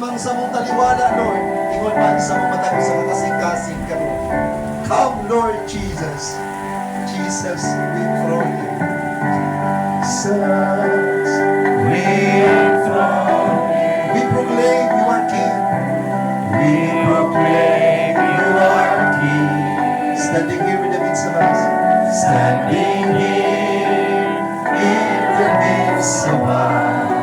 Mang sa mong taliwala, Lord, ingon man sa mong matag sa kakasing-kasing ka, Lord. Come, Lord Jesus. Jesus, we throne you. Jesus, we throne you. We proclaim you are King. We proclaim you are King. Standing here in the midst of us. Standing here in the midst of us.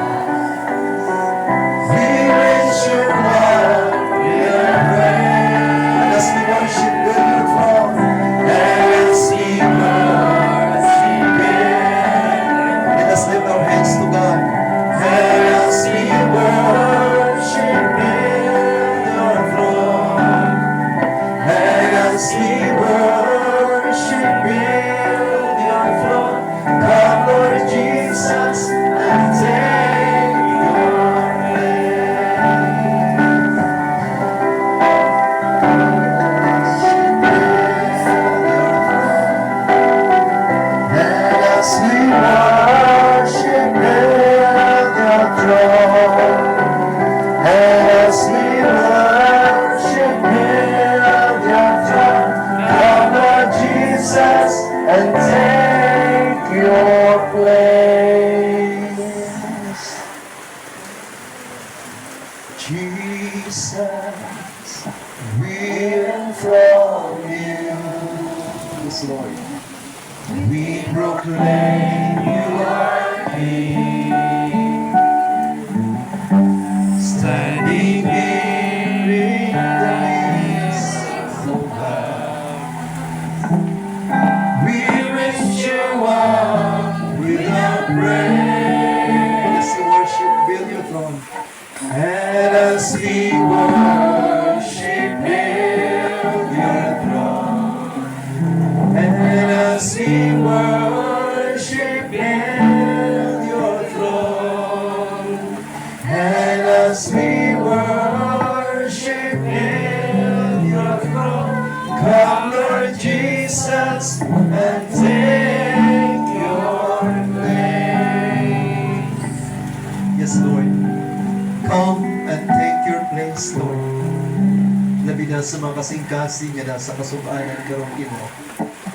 Sa mga kasing-kasing nga nasa kasubanan karong imo.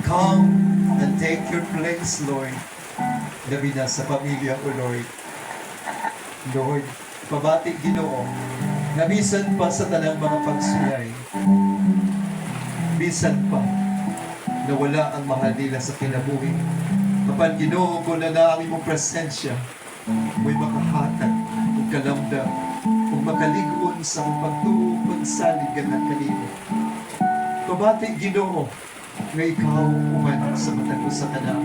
Come and take your place, Lord. Labi na sa pamilya ko, Lord. Lord, pabati Ginoo, na bisan pa sa tanang mga pagsulay, bisan pa na wala ang mahal nila sa kinabuhi. Kapan Ginoo ko na ang imong presensya, mo'y makahatag ug kalamdam ug makaligon sa pagtuo pagsalig ganang kanimo. Pabati Ginoo nga ikaw uman sa matag sa tanan.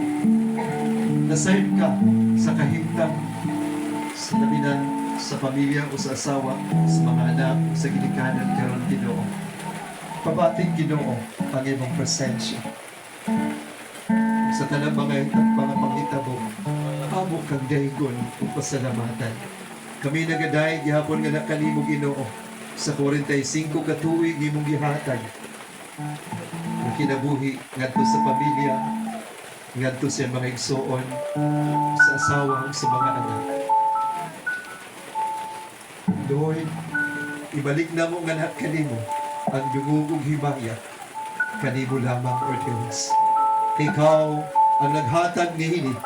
Nasayod ka sa kahimtang, sa labinan, sa pamilya o sa asawa, sa mga anak, sa ginikanan karon Ginoo. Pabati Ginoo ang imong presensya. Sa tanang mga panghitabo, amo kang daygon ug pasalamatan. Kami nagaday gihapon nga nakanimo Ginoo sa 45 ka tuig imong gihatag. Ang kinabuhi ngadto sa pamilya, ngadto sa mga igsoon, sa asawa ug sa mga anak. Lord, ibalik na mo nga kanimo ang dungog ug himaya kanimo lamang o Diyos. Ikaw ang naghatag niini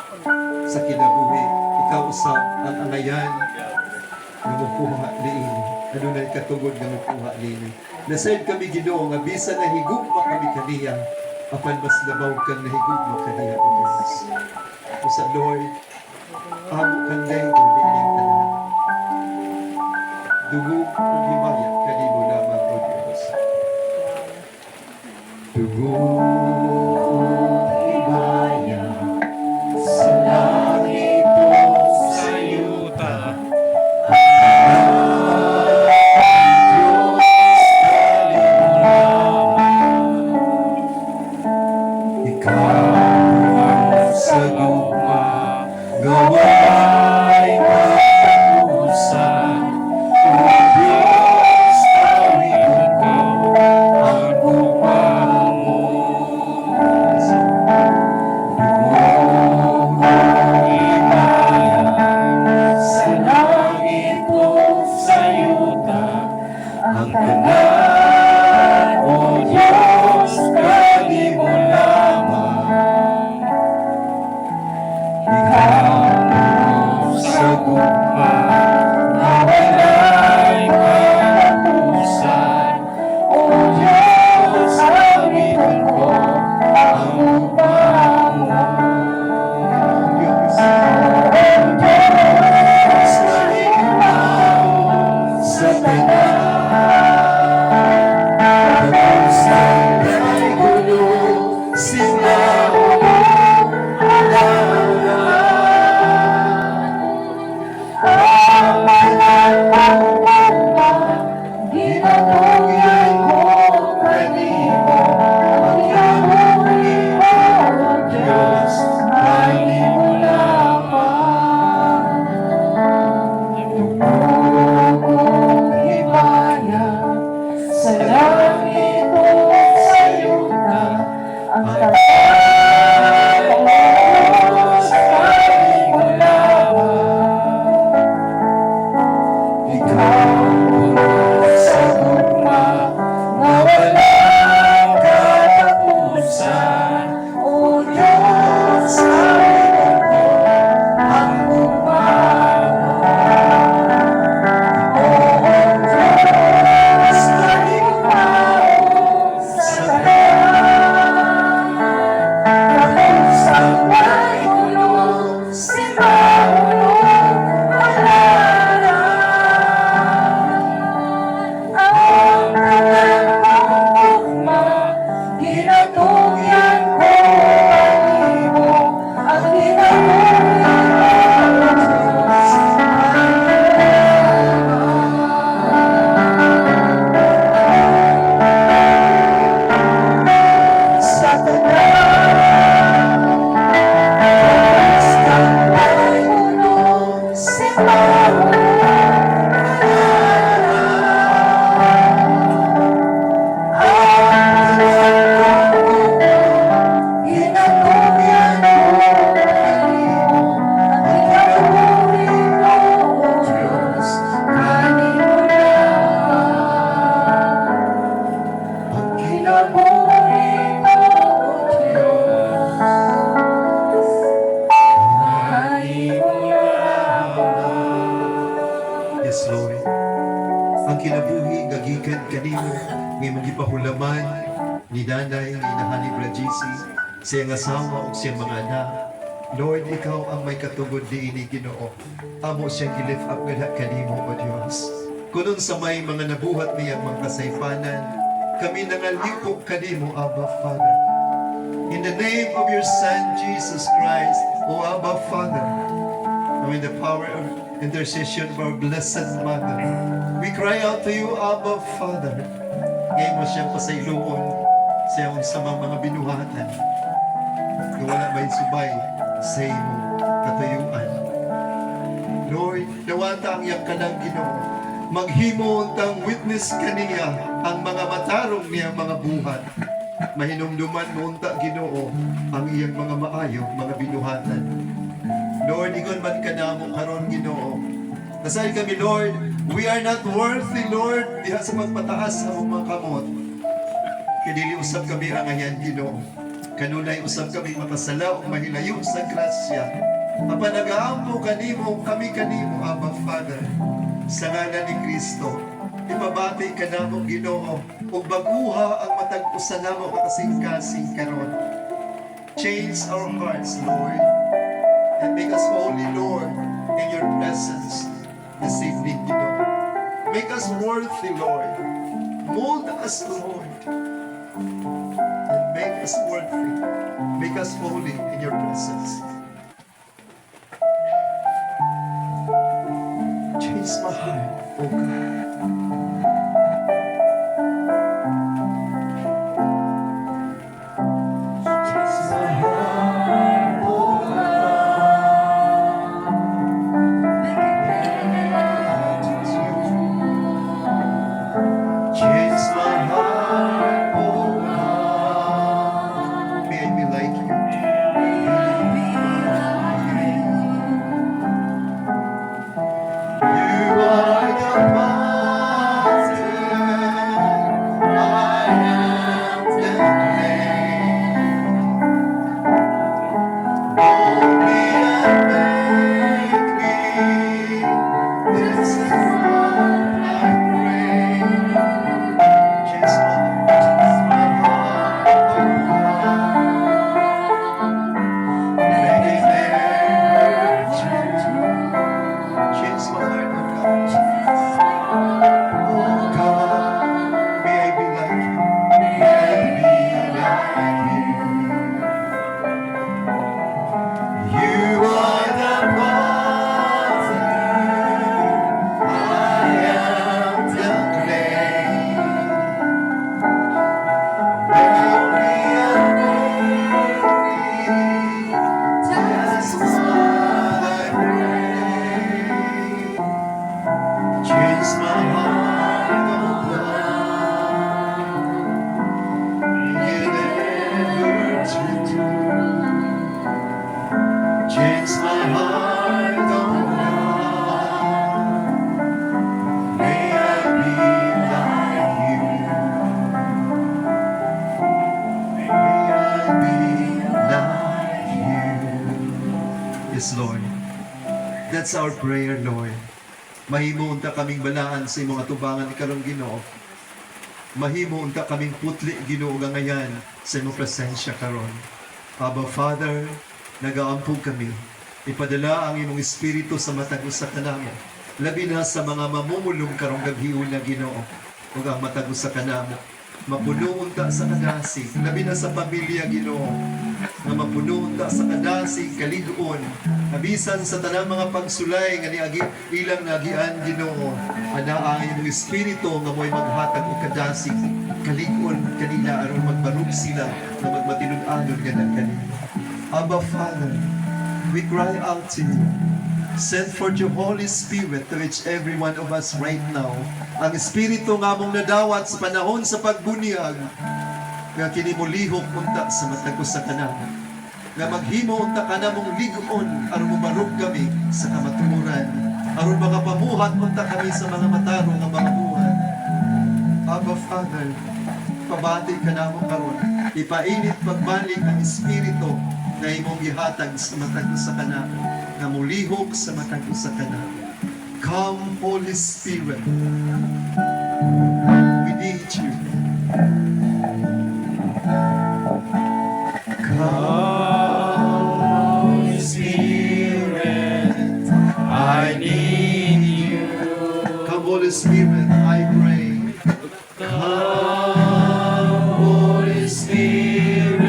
sa kinabuhi. Ikaw usab ang angayan nga mukuha niini. Adunay katugod nga mukuha niini. Nasayod kami Ginoo nga bisan na higugma kami kaniya, apan mas labaw kang nahigugma kaniya o Diyos. O sa Lord, amo kang daygon niining tanan. Dugog ug himaya kanimo lamang o Diyos. Dugog ang kanan, O Diyos, kanimo lamang. Ikaw sa gugma, na wala'y katapusan. O Diyos, kamitan ko ang gugma mo. Diyos, na ikaw sa tanan, tapusan ay gulo, sinaulo, ginatugyan ko kanimo, ang kinahuli mo, Diyos, kanimo lamang. Tumunog kong himaya, sa langit o sa yuta, ang tapat o Diyos, kanimo lamang. Ikaw sa gugma, na walang katapusan. O Diyos, kamitan ko ang gugma mo. O Diyos, kanimo sa tanan, tapusan ay gulo, sinaulo, alaran. Ang kanan mong gugma, ginatugyan ko kanimo, ang kinahuli mo, Diyos, sa tanan, tapusan ay gulo, sinaulo, Yes, Lord. Ang kinabuhi, gagikan kanimo, ngay magipahulaman, ni Nanay, ni Nahani Brajisi, siyang asawa o siyang mga anak. Lord, ikaw ang may katugod di ini Ginoo. Amo siyang i-lift up gada kanimo, O Diyos. Kunon sa may mga nabuhat niyang mga kasaypanan, kami nangalipok kanimo, Abba Father. In the name of your Son, Jesus Christ, O Abba Father, and with the power of intercession of our Blessed Mother, we cry out to you, Abba Father. Ngayon mo siyang pasayloon sa iyong samang mga binuhatan. Kung wala may subay sa iyong katuyuan. Lord, nawata ang iyang kanang Ginoo. Maghimo tang witness kaniya ang mga matarong niya mga buhat. Mahinumduman mo unta Ginoo ang iyang mga maayo, mga binuhatan. Lord, igon man ka na mo karon Ginoo. Nasay kami, Lord, we are not worthy, Lord, diha sa magpataas sa mga kamot. Kadili usab kami ang ayan, Ginoo. Kanunay usab kami makasala o mahilayo sa grasya. Mapanagaampo kanimo, kami kanimo, Abba Father, sa ngalan ni Kristo. Ipabati ka namo, Ginoo, ug baguha ang matag-usa namo kakasing-kasing karon. Change our hearts, Lord, and make us holy, Lord, in your presence this evening, Ginoo. Make us worthy, Lord. Mold us, Lord, and make us worthy. Make us holy in your presence. Change my heart, O God. May I be like you. That's our prayer, Lord. Mahimo unta kaming balaan sa imong atubangan ni karong Ginoo. Mahimo unta kaming putli Ginoo nga ngayan sa imong presensya karon. Abba Father, nagaampog kami. Ipadala ang imong espiritu sa matag usa kanamo. Labi na sa mga mamumulong karong gabhion na Ginoo. Ug ang matag usa kanamo mapuno unta sa kadasig. Labi na sa pamilya Ginoo. Nga mapuno unta sa kadasig kaligon. Abisan sa tanang mga pagsulay nga niagi ilang nagian Ginoo. Ana ang imong espiritu nga mo'y maghatag og kadasig kaligon kanila aron magbarug sila nga magmatinud-anon nga kanila. Abba Father, we cry out to you. Send forth your Holy Spirit to each every one of us right now. Ang Espiritu nga mong nadawat sa panahon sa pagbunyag nga kini mo lihok unta sa matagos sa kanamo. Nga maghimo unta kanamong ligon aron mubarog kami sa kamatuoran. Aron makapamuhat unta kami sa mga matarong nga mga buhat. Abba Father, pabati kanamo karon. Ipainit pagbalik ang Espiritu na imong gihatag sa matagos sa kanamo. Na mulihok sa matagos sa kanamo. Come, Holy Spirit. We need you. Come, Holy Spirit. I need you. Come, Holy Spirit, I pray. Come, Holy Spirit,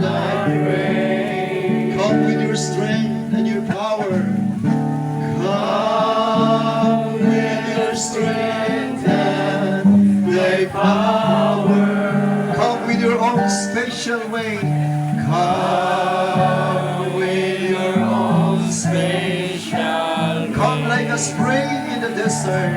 I pray. Come with your strength and your power. Come with your strength and thy power. Come with your own special way. Come with your own special way. Come like a spring in the desert.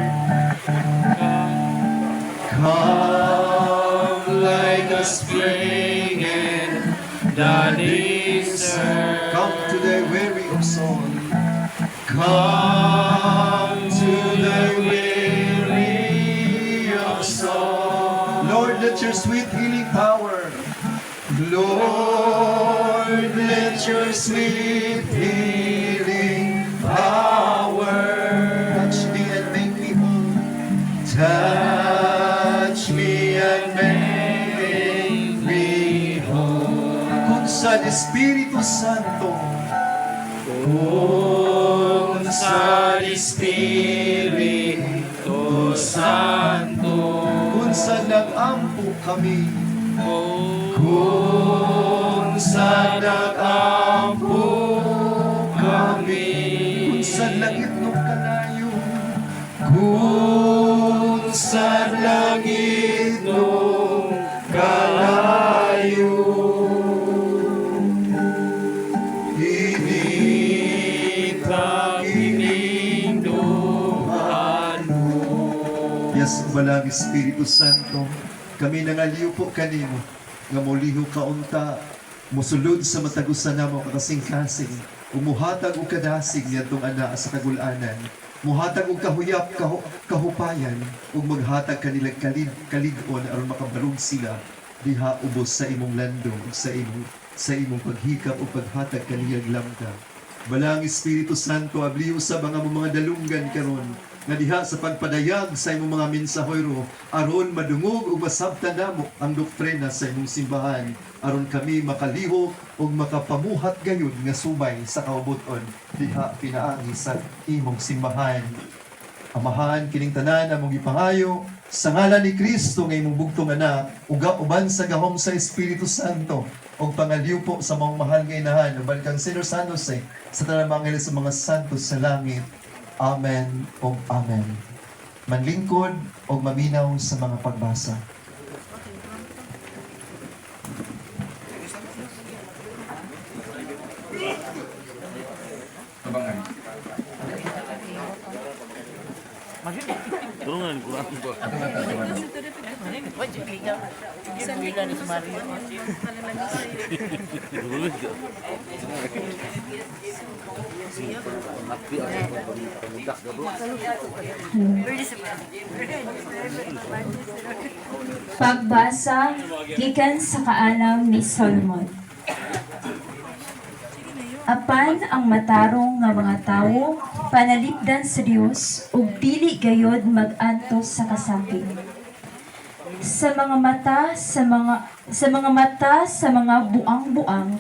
Come like a spring in the desert. Come to the weary of soul. Come to the weary of soul. Lord, let your sweet healing power. Lord, let your sweet healing power touch me and make me whole. Touch me and make me whole. Kung sa Espiritu Santo, kung sa Espiritu Santo, kung sa nag-ampo kami, kung sa nag-ampo kami, kung sa langit ng kalayo, kung sa langit ng kalayo, Balang Espiritu Santo, kami nangaliw po kanimo, nga muliho kaunta, musulod sa matagusan namo kakasing-kasing, umuhatag og kadasig niyadtong ana sa kagulanan, muhatag og kahuyap kahupayan, ug maghatag kanilang kalig-on aron makabarog sila diha ubos sa imong landong ug sa imong paghikap ug paghatag kaniyang lamda. Balang Espiritu Santo, abliw sa mga dalunggan karon nga diha sa pagpadayag sa imong mga mensahoyro aron madungog ug masabtan namo ang doktrina sa imong simbahan aron kami makaliho ug makapamuhat gayud nga subay sa kaubuton diha pinaagi sa imong simbahan. Amahan kining tanan among gipangayo sa ngalan ni Kristo nga imong bugtong anak uban sa gahom sa Espiritu Santo ug pangaliw po sa mga mahal nga inahan uban kang Senyor San Jose sa tanang mga anghel sa mga santos sa langit. Amen o Amen. Manlingkod o maminaw sa mga pagbasa. Abangan. Turungan ko lang po. Pagbasa gikan sa kaalam ni Solomon. Apan ang matarong nga mga tawo panalipdan sa Dios ug dili gayod magantos sa kasakit. Sa mga mata sa mga buang-buang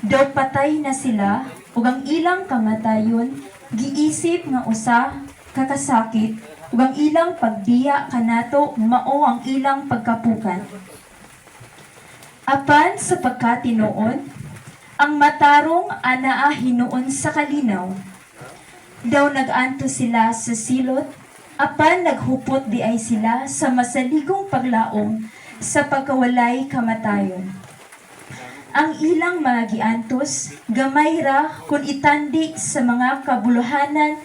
daw patay na sila ug ang ilang kamatayon giisip nga usa kakasakit ug ang ilang pagbiya kanato mao ang ilang pagkapukan. Apan sa pagkatinuod ang matarong anaa hinuon sa kalinaw. Daw naganto sila sa silot, apan naghupot di ay sila sa masaligong paglaom sa pagkawalay kamatayon. Ang ilang mga giantos, gamay ra kung itandi sa mga kabuluhanan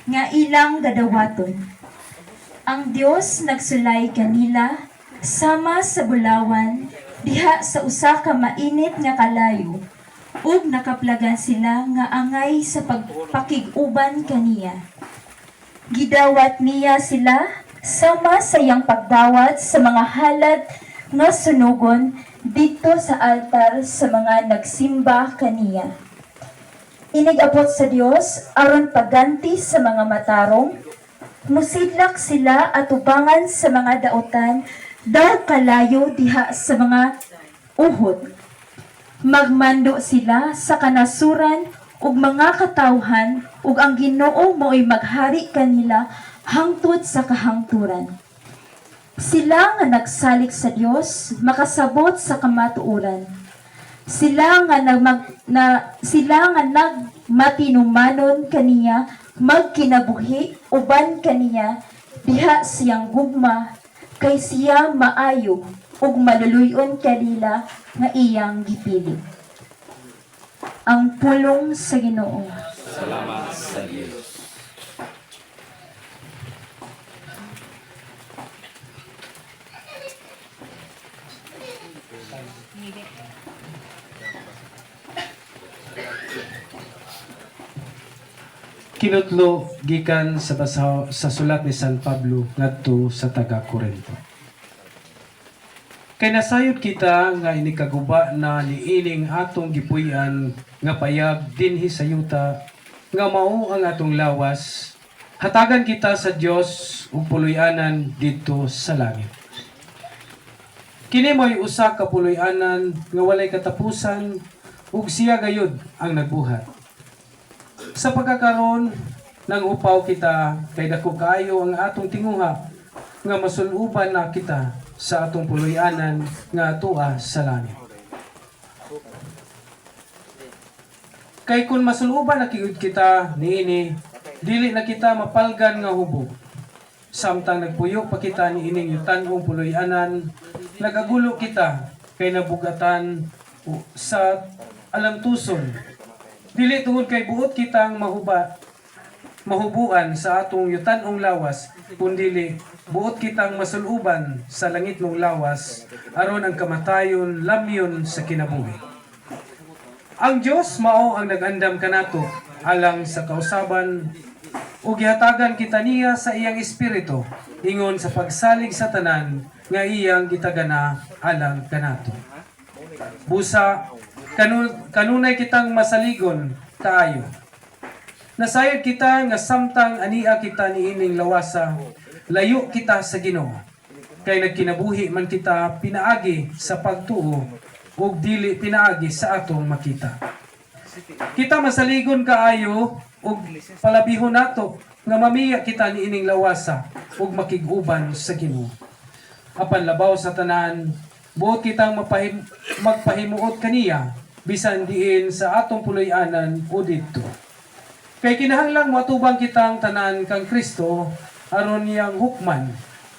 nga ilang gadawaton. Ang Dios nagsulay kanila sama sa bulawan diha sa usa ka mainit nga kalayo ug nakaplagan sila nga angay sa pagpakig-uban kaniya. Gidawat niya sila sama sa iyang pagdawat sa mga halad nga sunugon dito sa altar sa mga nagsimba kaniya. Inigabot sa Dios aron paganti sa mga matarong, musidlak sila at ubangan sa mga daotan daw kalayo diha sa mga uhod. Magmando sila sa kanasuran ug mga katawhan ug ang Ginoo mo'y maghari kanila hangtod sa kahangturan. Sila nga nagsalik sa Dios makasabot sa kamatuoran. Sila nga nagmatinumanon kaniya magkinabuhi uban kaniya diha siyang gugma kay siya maayo ug maluluyon kanila nga iyang gipili. Ang pulong sa Ginoo. Salamat sa Diyos. Kinutlo gikan sa sulat ni San Pablo ngadto sa taga-Corinto. Kay nasayod kita nga inikaguba na niining atong gipuy-an nga payag dinhi sa yuta nga mao ang atong lawas, hatagan kita sa Dios ug puloy-anan didto sa langit. Kini mo'y usa ka puloy-anan nga walay katapusan ug siya gayud ang nagbuhat. Sa pagkakaroon ng upaw kita kay dako kaayo ang atong tinguha nga masuluban na kita sa atong puloy-anan nga tua sa langit. Kay kun masuluban na kita niini, dili na kita mapalgan nga hubog. Samtang nagpuyo pa kita niining yutan-ong puloy-anan, nagagulo kita kay nabugatan sa alamtuson. Dili tungod kay buot kitang mahubuan sa atong yutan-ong lawas, kundili buot kitang masuluban sa langit ng lawas, aron ang kamatayon lamyon sa kinabuhi. Ang Dios mao ang nagandam kanato alang sa kausaban ug gihatagan kita niya sa iyang espiritu ingon sa pagsalig sa tanan nga iyang gitagana alang kanato. Busa kanunay kitang masaligon kaayo. Nasayod kita nga samtang ania kita niining lawasa, layo kita sa Ginoo. Kay nagkinabuhi man kita pinaagi sa pagtuo ug dili pinaagi sa atong makita. Kita masaligon kaayo ug palabihon nato nga mamiya kita niining lawasa ug makig-uban sa Ginoo. Apan labaw sa tanan, buot kitang magpahimuot kaniya bisan diin sa atong puloy-anan o didto. Kay kinahanglang matubang kitang tanan kang Kristo aron niyang hukman,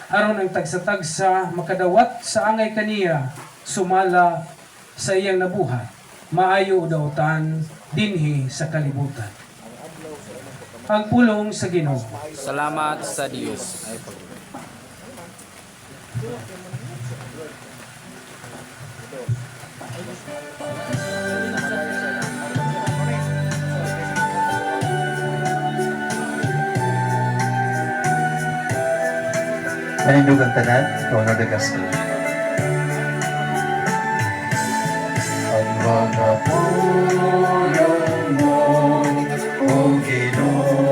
aron ang tagsa-tagsa makadawat sa angay kaniya sumala sa iyang nabuhat, maayo dautan dinhi sa kalibutan. Ang pulong sa Ginoo. Salamat sa Diyos. Manindugang tanan, tono de gospel. mga pulong mo, O Ginoo.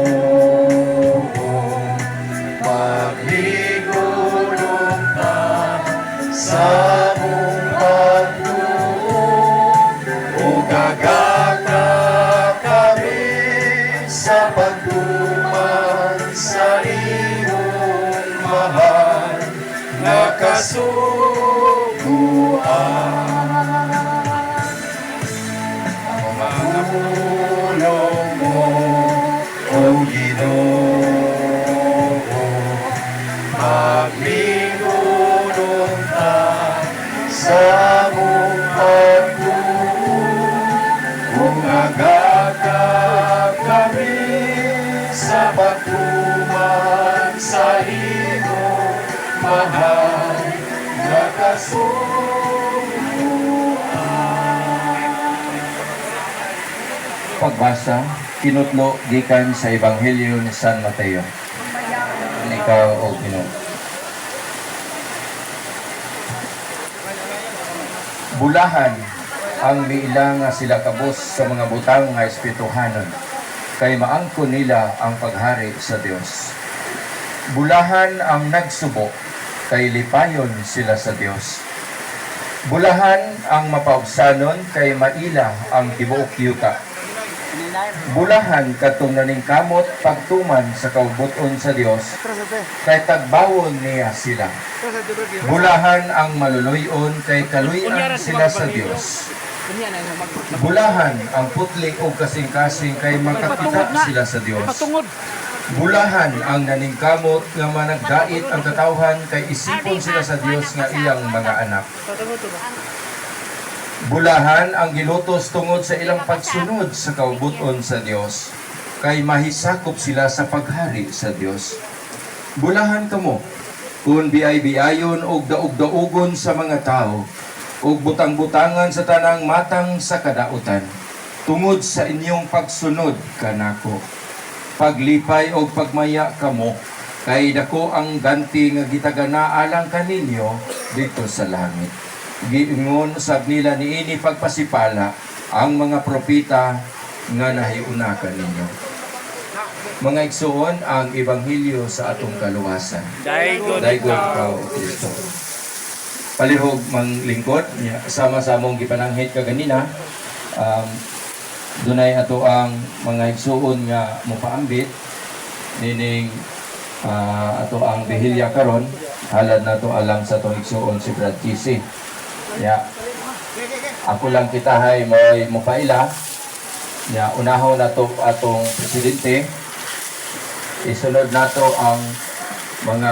Maglingulong ka sa mong pagtuon, o gagaka kami sa pagtuman sa iyong mahal na kasuguan. Mga pulong mo, O Ginoo, maglingulong ka sa mong pagtuon, kung agaka kami sa pagtuman sa iyong mahal na Pagbasa, kinutlo gikan sa Ebanghelyo ni San Mateo. Ikaw o Ginoo. Bulahan ang miila nga sila kabus sa mga butang nga espirituhanon, kay maangkon nila ang paghari sa Dios. Bulahan ang nagsubo, kay lipayon sila sa Dios. Bulahan ang mapaubsanon, kay maila ang tibuok yuta. Bulahan katong naningkamot pagtuman sa kaubuton sa Dios, kay tagbawon niya sila. Bulahan ang maluluyon, kay kaluyan sila sa Dios. Bulahan ang putli o kasing-kasing, kay makakita sila sa Dios. Bulahan ang naningkamot nga managdait ang katawhan, kay isipon sila sa Dios nga iyang mga anak. Bulahan ang gilutos tungod sa ilang pagsunod sa kaubuton sa Dios, kay mahisakop sila sa paghari sa Dios. Bulahan kamo kung biay-biayon og daog-daogon sa mga tao, ug butang-butangan sa tanang matang sa kadautan, tungod sa inyong pagsunod kanako. Paglipay o pagmaya kamo, kay dako ang ganti nga gitagana alang kaninyo dito sa langit. Giingon sab nila niini pagpasipala ang mga propeta nga nahiuna kaninyo. Mga igsoon, ang Ebanghelyo sa atong kaluwasan. Daigod ka, O Kristo. Palihog manglingkod, sama-samong gipananghit kaganina. Dunay ato ang mga igsoon nga mopaambit nining ato ang behilya karon, halad na to alang sa atong igsoon si Brad Kisi. Ako lang kitahay mo'y mopaila. Unahon na to atong presidente. Isunod na to ang mga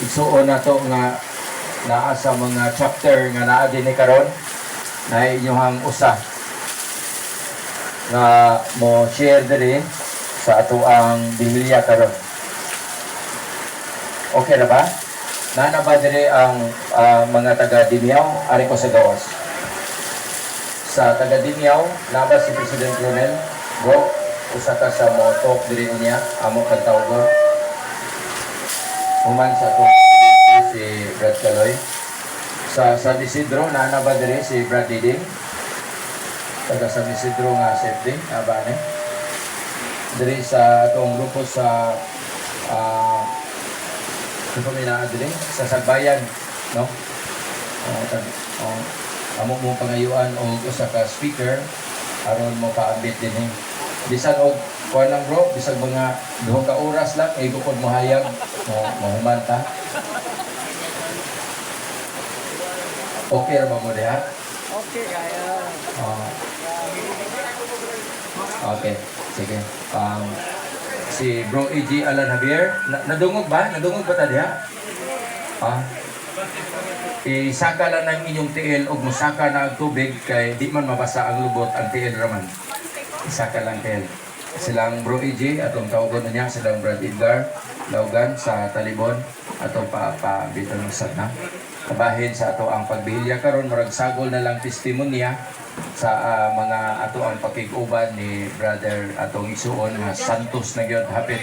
igsuon na to nga naa sa mga chapter nga naa din ni karon na inyong usa nga mo share diri sa ato ang Biblia karon. Okay na ba? Nana ba diri ang mga taga Dimiao? Ari ko sa gawas. Sa taga Dimiao, naba si President Ronel. Bro, usa ka sa mo talk diri niya, amo kantawgo. Human sa to si Brad Caloy. Sa San Isidro, nana ba diri si Brad Diding? Taga San Isidro nga safety, abane. Diri sa atong grupo sa kung diri sa Sagbayan, no? Amo mo pangayuan o usa ka speaker aron mo paambit din bisan og kuan lang bro, bisag mga 2 ka oras lang ay gukod mo hayag mahumanta. Okay ra ba mo diha? Okay, kaya. Okay, sige. Si Bro E.G. Alan Javier, nadungog ba? Nadungog ba ta diha? Isaka lang ng inyong tiil o musaka na ang tubig kay di man mabasa ang lubot ang tiil raman. Isaka lang tiil. Silang Bro E.G. atong kaugon na niya, silang Brad Edgar Laugan sa Talibon atong pa-biton na kabahin sa ato ang pagbihilya karon murag sagol na lang testimonya sa mga ato ang pakig-uban ni brother atong isuon nga Santos na gyud hapit